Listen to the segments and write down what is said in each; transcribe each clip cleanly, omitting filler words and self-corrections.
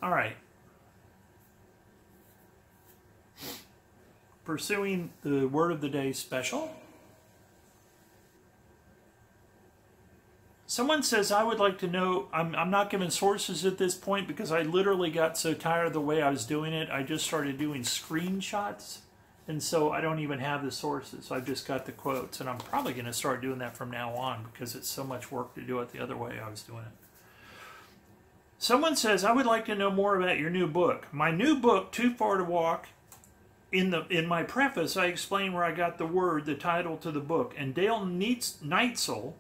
All right. Pursuing the word of the day special. Someone says, I would like to know, I'm not giving sources at this point because I literally got so tired of the way I was doing it. I just started doing screenshots. And so I don't even have the sources. I've just got the quotes. And I'm probably going to start doing that from now on because it's so much work to do it the other way I was doing it. Someone says, I would like to know more about your new book. My new book, Too Far to Walk. In my preface, I explain where I got the word, the title to the book. And Dale Neitzel,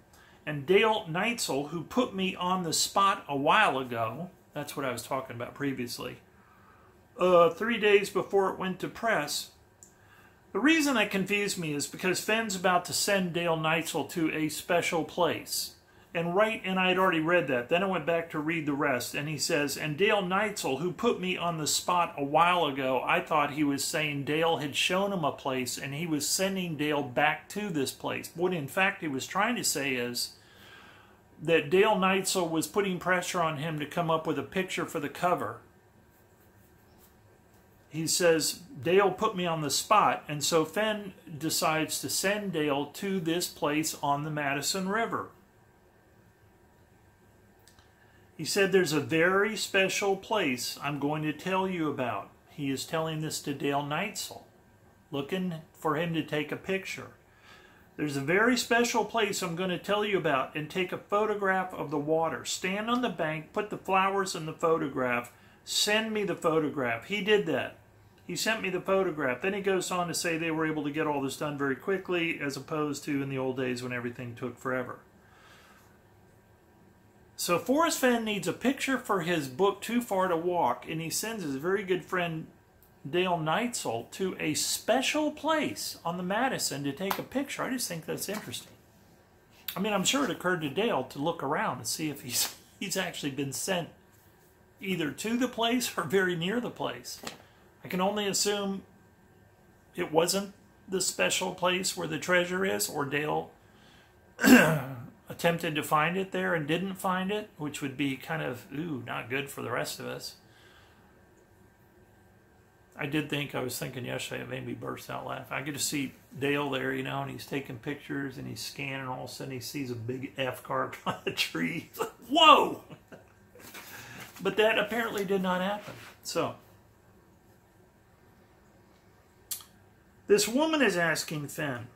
who put me on the spot a while ago, that's what I was talking about previously, 3 days before it went to press. The reason that confused me is because Fenn's about to send Dale Neitzel to a special place. And I had already read that. Then I went back to read the rest, and he says, and Dale Neitzel, who put me on the spot a while ago, I thought he was saying Dale had shown him a place, and he was sending Dale back to this place. What in fact he was trying to say is that Dale Neitzel was putting pressure on him to come up with a picture for the cover. He says, Dale put me on the spot, and so Fenn decides to send Dale to this place on the Madison River. He said, there's a very special place I'm going to tell you about. He is telling this to Dale Neitzel, looking for him to take a picture. There's a very special place I'm going to tell you about, and take a photograph of the water. Stand on the bank, put the flowers in the photograph, send me the photograph. He did that. He sent me the photograph. Then he goes on to say they were able to get all this done very quickly, as opposed to in the old days when everything took forever. So Forrest Fenn needs a picture for his book, Too Far to Walk, and he sends his very good friend Dale Neitzel to a special place on the Madison to take a picture. I just think that's interesting. I mean, I'm sure it occurred to Dale to look around and see if he's actually been sent either to the place or very near the place. I can only assume it wasn't the special place where the treasure is, or Dale attempted to find it there and didn't find it, which would be kind of, not good for the rest of us. I was thinking yesterday, it made me burst out laughing. I get to see Dale there, and he's taking pictures and he's scanning, and all of a sudden he sees a big F carved on the tree. He's like, whoa! But that apparently did not happen. So, this woman is asking Fenn,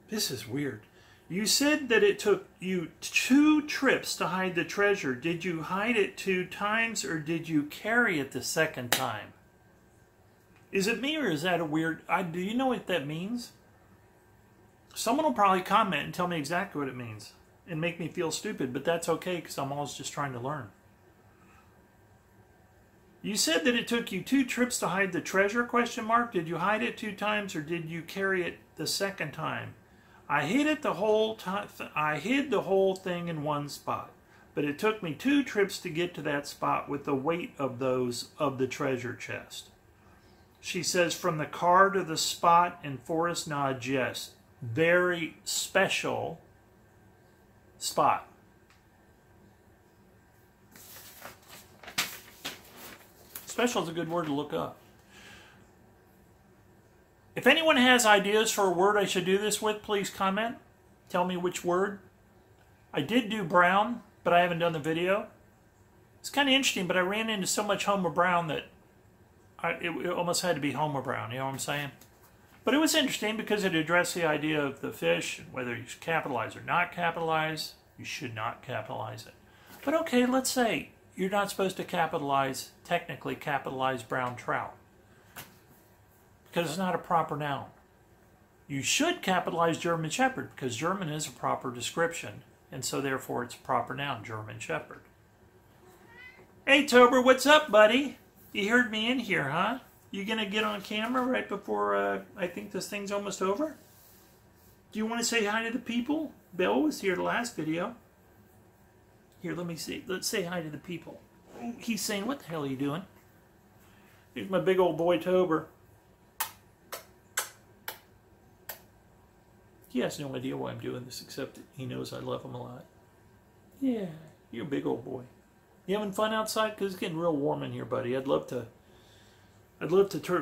this is weird. You said that it took you 2 trips to hide the treasure. Did you hide it 2 times, or did you carry it the second time? Is it me, or is that a weird... do you know what that means? Someone will probably comment and tell me exactly what it means and make me feel stupid, but that's okay because I'm always just trying to learn. You said that it took you 2 trips to hide the treasure, ? Did you hide it 2 times, or did you carry it the second time? I hid the whole thing in one spot, but it took me 2 trips to get to that spot with the weight of the treasure chest. She says, from the car to the spot, and Forrest nods yes. Very special spot. Special is a good word to look up. If anyone has ideas for a word I should do this with, please comment. Tell me which word. I did do brown, but I haven't done the video. It's kind of interesting, but I ran into so much Homer Brown that it almost had to be Homer Brown, you know what I'm saying? But it was interesting because it addressed the idea of the fish, whether you should capitalize or not capitalize. You should not capitalize it. But okay, let's say you're not supposed to technically capitalize brown trout, because it's not a proper noun. You should capitalize German Shepherd, because German is a proper description, and so therefore it's a proper noun, German Shepherd. Hey Tober, what's up, buddy? You heard me in here, huh? You gonna get on camera right before I think this thing's almost over? Do you want to say hi to the people? Bill was here the last video. Here, let me see. Let's say hi to the people. He's saying, what the hell are you doing? Here's my big old boy Tober. He has no idea why I'm doing this, except that he knows I love him a lot. Yeah, you're a big old boy. You having fun outside? Because it's getting real warm in here, buddy. I'd love to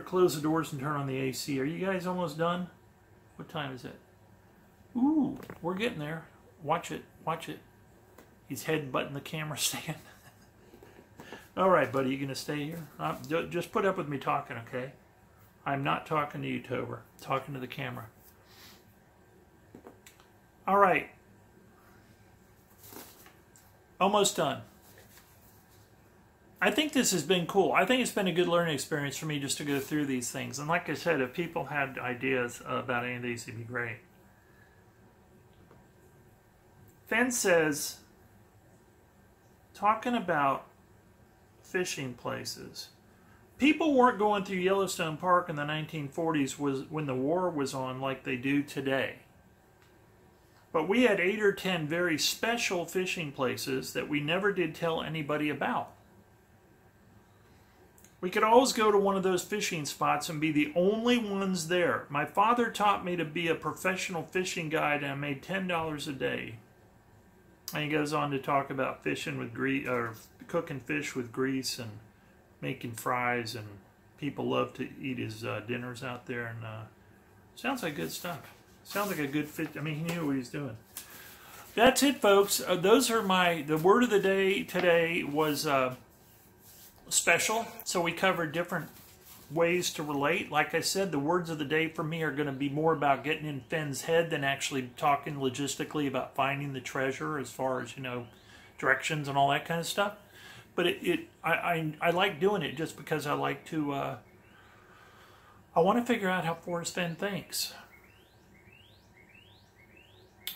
close the doors and turn on the AC. Are you guys almost done? What time is it? Ooh, we're getting there. Watch it. Watch it. He's headbutting the camera stand. All right, buddy. You going to stay here? Just put up with me talking, okay? I'm not talking to you, Tober. I'm talking to the camera. All right. Almost done. I think this has been cool. I think it's been a good learning experience for me just to go through these things. And like I said, if people had ideas about any of these, it'd be great. Fenn says, talking about fishing places, people weren't going through Yellowstone Park in the 1940s when the war was on like they do today. But we had 8 or 10 very special fishing places that we never did tell anybody about. We could always go to one of those fishing spots and be the only ones there. My father taught me to be a professional fishing guide, and I made $10 a day. And he goes on to talk about fishing with grease, or cooking fish with grease and making fries, and people love to eat his dinners out there. And sounds like good stuff. Sounds like a good fit. I mean, he knew what he was doing. That's it, folks. Those are the word of the day today was special. So we covered different ways to relate. Like I said, the words of the day for me are going to be more about getting in Fenn's head than actually talking logistically about finding the treasure, as far as, you know, directions and all that kind of stuff. But I like doing it just because I like to I want to figure out how Forrest Fenn thinks.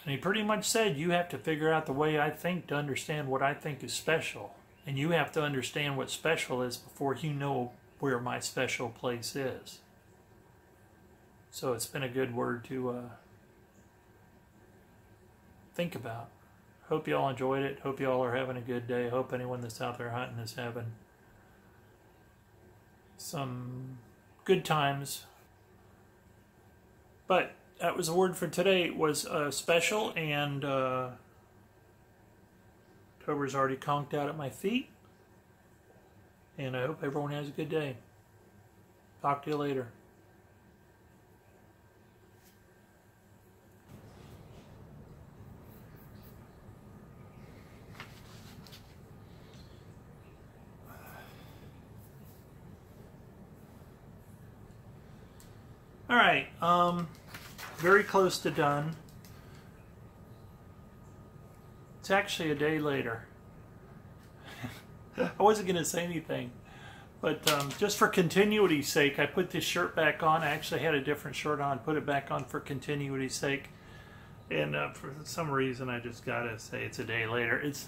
And he pretty much said, you have to figure out the way I think to understand what I think is special. And you have to understand what special is before you know where my special place is. So it's been a good word to think about. Hope you all enjoyed it. Hope you all are having a good day. Hope anyone that's out there hunting is having some good times. But that was the word for today. It was special, and Tober's already conked out at my feet. And I hope everyone has a good day. Talk to you later. All right, very close to done. It's actually a day later. I wasn't going to say anything, but just for continuity's sake, I put this shirt back on. I actually had a different shirt on, put it back on for continuity's sake, and for some reason I just got to say it's a day later. It's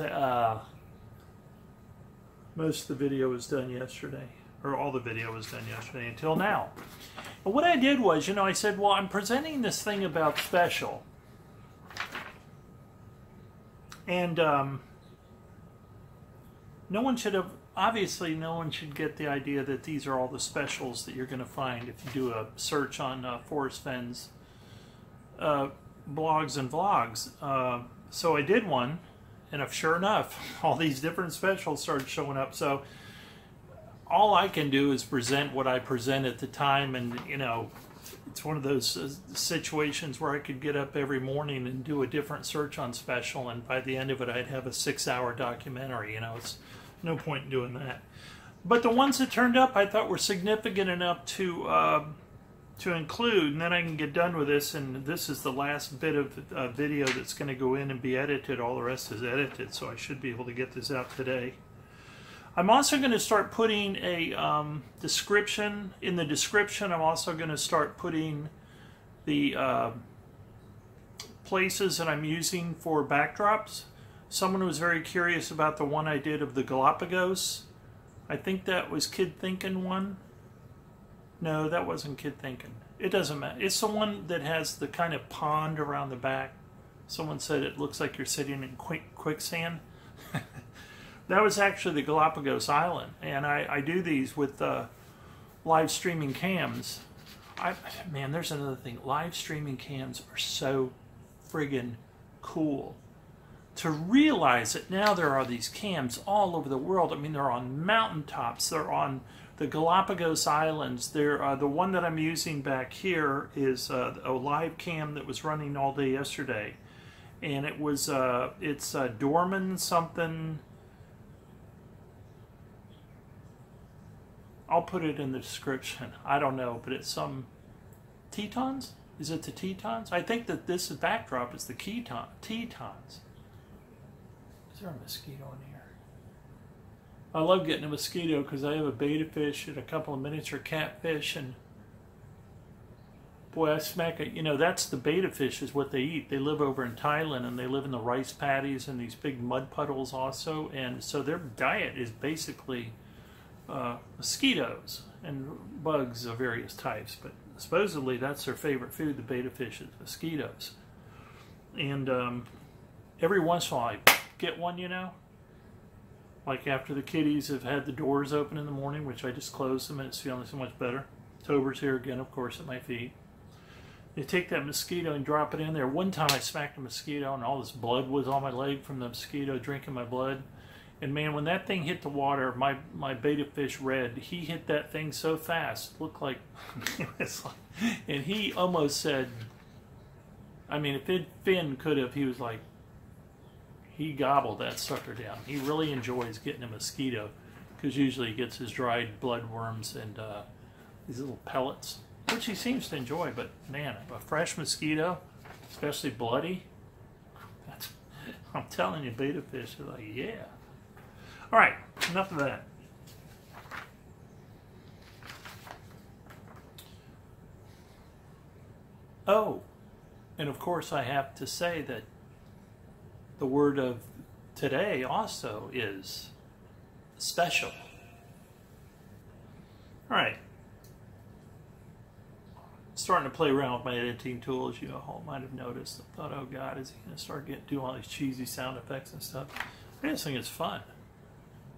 most of the video was done yesterday, or all the video was done yesterday until now. But what I did was, you know, I said, well, I'm presenting this thing about special. And no one should have, obviously no one should get the idea that these are all the specials that you're going to find if you do a search on Forrest Fenn's blogs and vlogs. So I did one, and sure enough, all these different specials started showing up. So all I can do is present what I present at the time, and, you know, it's one of those situations where I could get up every morning and do a different search on special, and by the end of it I'd have a 6-hour documentary. You know, it's no point in doing that. But the ones that turned up I thought were significant enough to include, and then I can get done with this, and this is the last bit of video that's going to go in and be edited. All the rest is edited, so I should be able to get this out today. I'm also going to start putting a description. In the description, I'm also going to start putting the places that I'm using for backdrops. Someone was very curious about the one I did of the Galapagos. I think that was Kid Thinking one. No, that wasn't Kid Thinking. It doesn't matter. It's the one that has the kind of pond around the back. Someone said it looks like you're sitting in quicksand. That was actually the Galapagos Island, and I do these with live streaming cams. Man, there's another thing. Live streaming cams are so friggin' cool. to realize that now there are these cams all over the world. I mean, they're on mountaintops, they're on the Galapagos Islands. They're, the one that I'm using back here is a live cam that was running all day yesterday. And it was, it's Dornan something. I'll put it in the description. I don't know, but it's some Tetons? Is it the Tetons? I think that this backdrop is the Tetons. Is there a mosquito in here? I love getting a mosquito because I have a betta fish and a couple of miniature catfish, and boy, I smack it. You know, that's the betta fish is what they eat. They live over in Thailand, and they live in the rice paddies and these big mud puddles also, and so their diet is basically mosquitoes and bugs of various types, but supposedly that's their favorite food, the betta fish, is mosquitoes. And every once in a while I get one, you know, like after the kitties have had the doors open in the morning, which I just closed them and it's feeling so much better. Tober's here again, of course, at my feet. You take that mosquito and drop it in there. One time I smacked a mosquito and all this blood was on my leg from the mosquito drinking my blood. And man, when that thing hit the water, my betta fish Red, he hit that thing so fast. It looked like, it was like, and he almost said, I mean, if Finn could have, he was like, he gobbled that sucker down. He really enjoys getting a mosquito because usually he gets his dried blood worms and these little pellets, which he seems to enjoy. But man, a fresh mosquito, especially bloody, that's, I'm telling you, betta fish are like, yeah. All right, enough of that. Oh, and of course I have to say that the word of today also is special. All right. Starting to play around with my editing tools, you all might have noticed. I thought, oh God, is he going to start doing all these cheesy sound effects and stuff? I just think it's fun.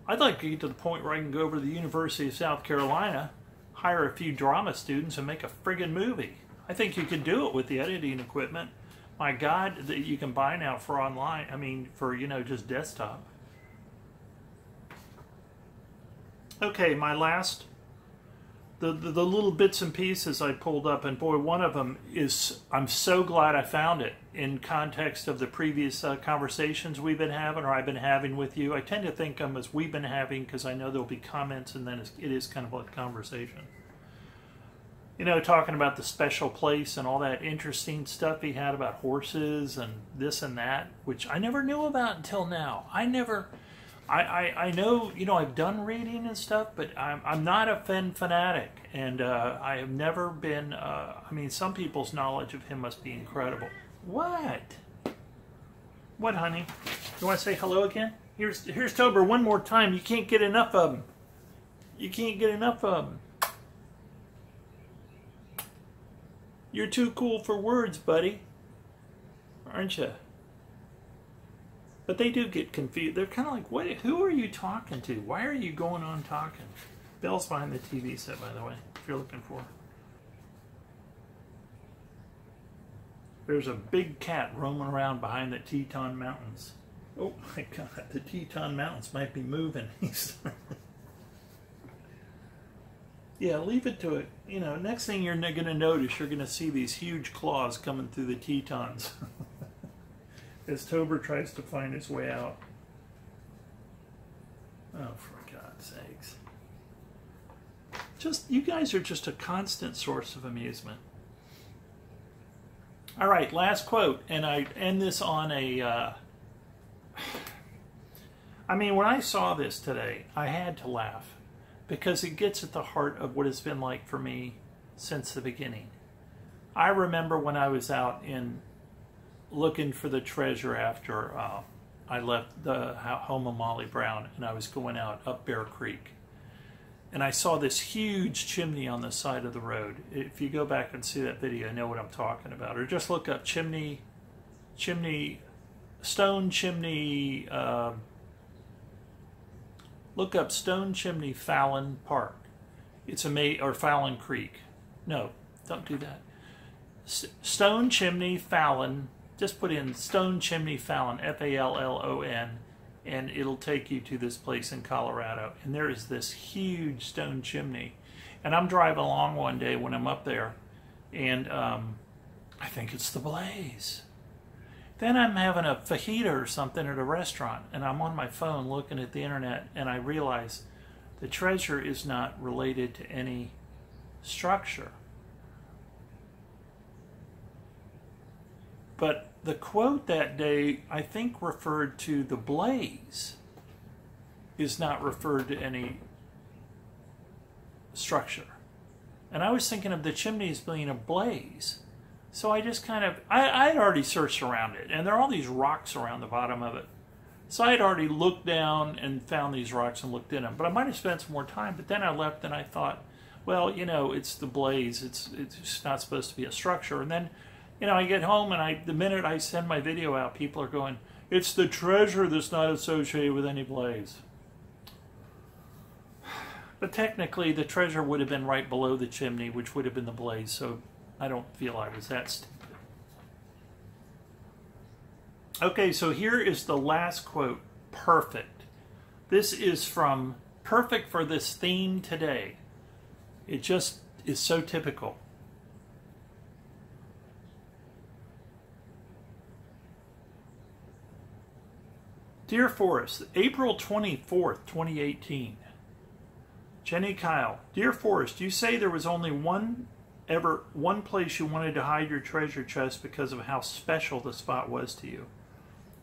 I'd like to get to the point where I can go over to the University of South Carolina, hire a few drama students, and make a friggin' movie. I think you could do it with the editing equipment. My God, that you can buy now for online, I mean, for, you know, just desktop. Okay, my last, the little bits and pieces I pulled up, and boy, one of them is, I'm so glad I found it in context of the previous conversations we've been having, or I've been having with you. I tend to think of them as we've been having because I know there'll be comments, and then it is kind of like conversation. You know, talking about the special place and all that interesting stuff he had about horses and this and that, which I never knew about until now. I know, you know, I've done reading and stuff, but I'm not a Fenn fanatic, and I have never been, I mean, some people's knowledge of him must be incredible. What? What, honey? You want to say hello again? Here's Tober one more time. You can't get enough of him. You can't get enough of him. You're too cool for words, buddy. Aren't you? But they do get confused. They're kind of like, what? Who are you talking to? Why are you going on talking? Belle's behind the TV set, by the way, if you're looking for her. There's a big cat roaming around behind the Teton Mountains. Oh my God, the Teton Mountains might be moving. Yeah, leave it to it. You know, next thing you're going to notice, you're going to see these huge claws coming through the Tetons. As Tober tries to find his way out. Oh, for God's sakes. You guys are just a constant source of amusement. All right, last quote, and I end this on a... I mean, when I saw this today, I had to laugh. Because it gets at the heart of what it's been like for me since the beginning. I remember when I was out in looking for the treasure after I left the home of Molly Brown, and I was going out up Bear Creek. And I saw this huge chimney on the side of the road. If you go back and see that video, you know what I'm talking about. Or just look up stone chimney, look up Stone Chimney Fallon Park. It's or Fallon Creek. No, don't do that. Stone Chimney Fallon just put in Stone Chimney Fallon, Fallon, and it'll take you to this place in Colorado. And there is this huge stone chimney. And I'm driving along one day when I'm up there, and I think it's the blaze. Then I'm having a fajita or something at a restaurant, and I'm on my phone looking at the internet, and I realize the treasure is not related to any structure. But the quote that day, I think, referred to the blaze, is not referred to any structure. And I was thinking of the chimney as being a blaze. So I just kind of, I had already searched around it, and there are all these rocks around the bottom of it. So I had already looked down and found these rocks and looked in them. But I might have spent some more time, but then I left and I thought, well, you know, it's the blaze. It's not supposed to be a structure. And then, you know, I get home, and the minute I send my video out, people are going, it's the treasure that's not associated with any blaze. But technically, the treasure would have been right below the chimney, which would have been the blaze, so I don't feel I was that stupid. Okay, so here is the last quote, perfect. This is from Perfect for this theme today. It just is so typical. Dear Forrest, April 24th, 2018. Jenny Kyle, Dear Forrest, you say there was only one place you wanted to hide your treasure chest because of how special the spot was to you.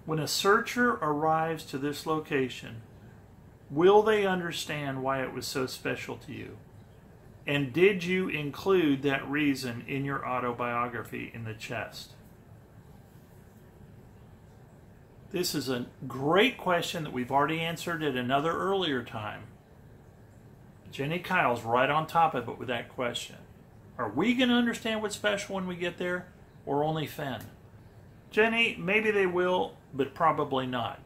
When a searcher arrives to this location, will they understand why it was so special to you? And did you include that reason in your autobiography in the chest? This is a great question that we've already answered at another earlier time. Jenny Kyle's right on top of it with that question. Are we going to understand what's special when we get there, or only Fenn? Jenny, maybe they will, but probably not.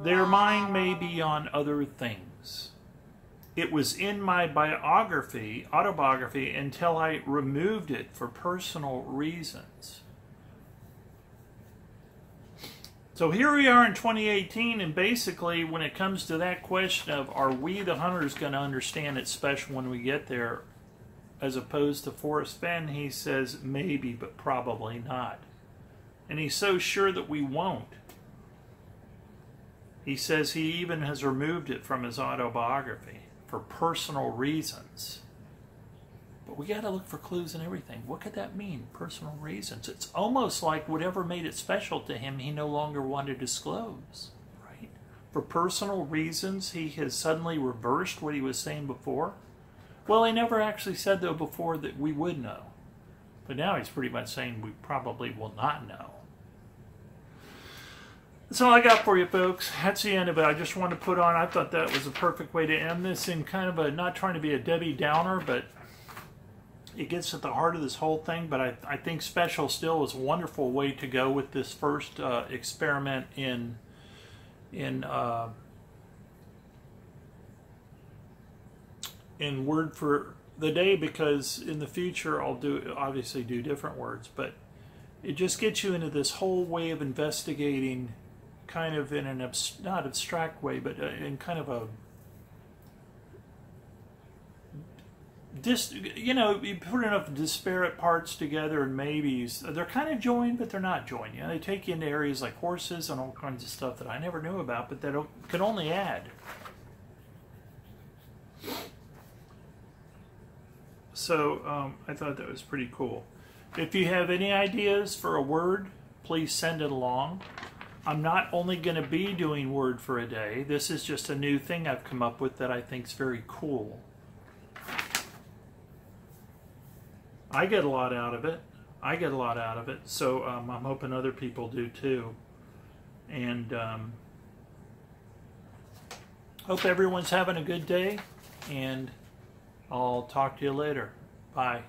Their mind may be on other things. It was in my autobiography, until I removed it for personal reasons. So here we are in 2018, and basically when it comes to that question of are we the hunters going to understand it's special when we get there, as opposed to Forrest Fenn, he says maybe, but probably not. And he's so sure that we won't. He says he even has removed it from his autobiography for personal reasons. But we got to look for clues and everything. What could that mean? Personal reasons. It's almost like whatever made it special to him, he no longer wanted to disclose, right? For personal reasons, he has suddenly reversed what he was saying before. Well, he never actually said, though, before that we would know. But now he's pretty much saying we probably will not know. That's all I got for you, folks. That's the end of it. I just wanted to put on, I thought that was a perfect way to end this in kind of a, not trying to be a Debbie Downer, but it gets at the heart of this whole thing. But I think special still is a wonderful way to go with this first experiment in word for the day, because in the future I'll obviously do different words, but it just gets you into this whole way of investigating, kind of in an not abstract way, but in kind of a you know, you put enough disparate parts together and maybes, they're kind of joined, but they're not joined. You know, they take you into areas like horses and all kinds of stuff that I never knew about, but that can only add. So I thought that was pretty cool. If you have any ideas for a word, please send it along. I'm not only going to be doing word for a day. This is just a new thing I've come up with that I think is very cool. I get a lot out of it. So I'm hoping other people do too. And hope everyone's having a good day. And I'll talk to you later. Bye.